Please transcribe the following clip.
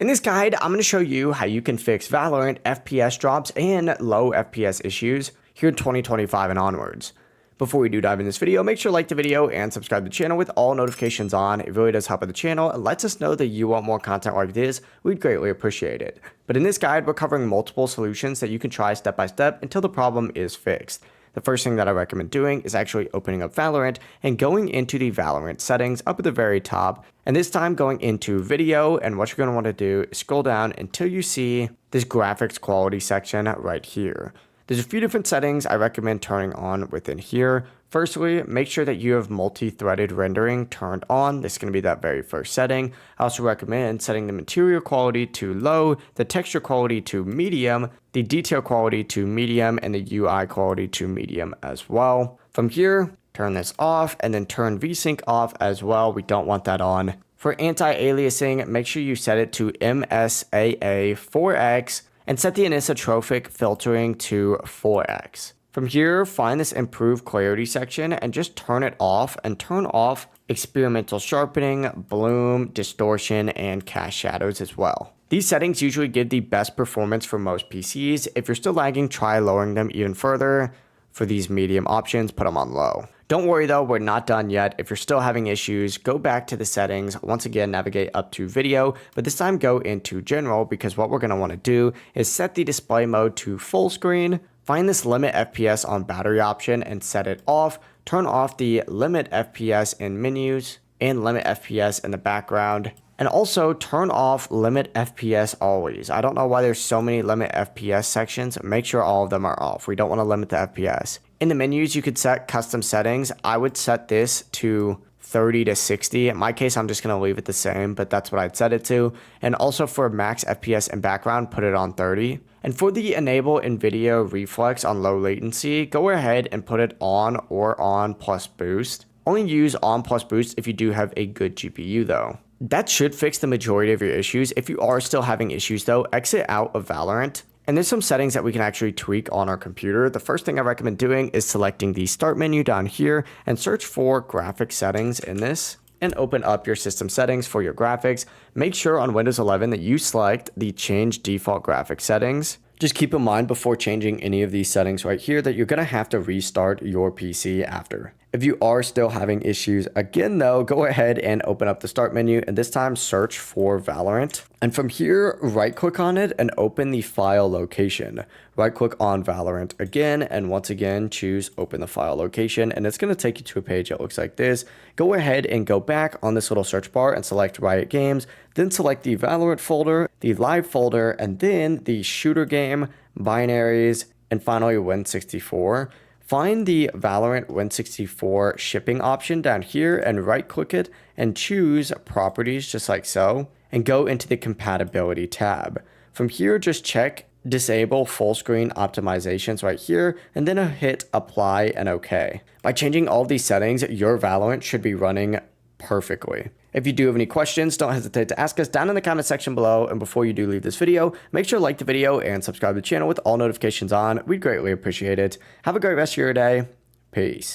In this guide, I'm going to show you how you can fix Valorant FPS drops and low FPS issues here in 2025 and onwards. Before we do dive in this video, make sure to like the video and subscribe to the channel with all notifications on. It really does help out the channel and lets us know that you want more content like this. We'd greatly appreciate it. But in this guide, we're covering multiple solutions that you can try step by step until the problem is fixed. The first thing that I recommend doing is actually opening up Valorant and going into the Valorant settings up at the very top. And this time going into video, and what you're going to want to do is scroll down until you see this graphics quality section right here. There's a few different settings I recommend turning on within here. Firstly, make sure that you have multi-threaded rendering turned on. This is going to be that very first setting. I also recommend setting the material quality to low, the texture quality to medium, the detail quality to medium, and the UI quality to medium as well. From here, turn this off and then turn VSync off as well. We don't want that on. For anti-aliasing, make sure you set it to MSAA 4X and set the anisotropic filtering to 4X. From here, find this improve clarity section and just turn it off and turn off experimental sharpening, bloom, distortion, and cast shadows as well. These settings usually give the best performance for most PCs. If you're still lagging, try lowering them even further. For these medium options, put them on low. Don't worry though, we're not done yet. If you're still having issues, go back to the settings. Once again, navigate up to video, but this time go into general, because what we're going to want to do is set the display mode to full screen. Find this limit FPS on battery option and set it off. Turn off the limit FPS in menus and limit FPS in the background. And also turn off limit FPS always. I don't know why there's so many limit FPS sections. Make sure all of them are off. We don't want to limit the FPS. In the menus, you could set custom settings. I would set this to 30 to 60. In my case, I'm just going to leave it the same, but that's what I'd set it to. And also for max FPS and background, put it on 30. And for the enable NVIDIA reflex on low latency, go ahead and put it on or on plus boost. Only use on plus boost if you do have a good GPU though. That should fix the majority of your issues. If you are still having issues though, exit out of Valorant. And there's some settings that we can actually tweak on our computer. The first thing I recommend doing is selecting the start menu down here and search for graphic settings in this and open up your system settings for your graphics. Make sure on Windows 11 that you select the change default graphic settings. Just keep in mind before changing any of these settings right here that you're going to have to restart your PC after. If you are still having issues again though, go ahead and open up the start menu and this time search for Valorant. And from here, right click on it and open the file location. Right click on Valorant again and once again choose open the file location, and it's going to take you to a page that looks like this. Go ahead and go back on this little search bar and select Riot Games, then select the Valorant folder, the live folder, and then the shooter game, binaries, and finally Win64. Find the Valorant Win64 shipping option down here and right click it and choose properties just like so and go into the compatibility tab. From here, just check disable full screen optimizations right here and then hit apply and OK. By changing all these settings, your Valorant should be running perfectly. If you do have any questions, don't hesitate to ask us down in the comment section below. And before you do leave this video, make sure to like the video and subscribe to the channel with all notifications on. We'd greatly appreciate it. Have a great rest of your day. Peace.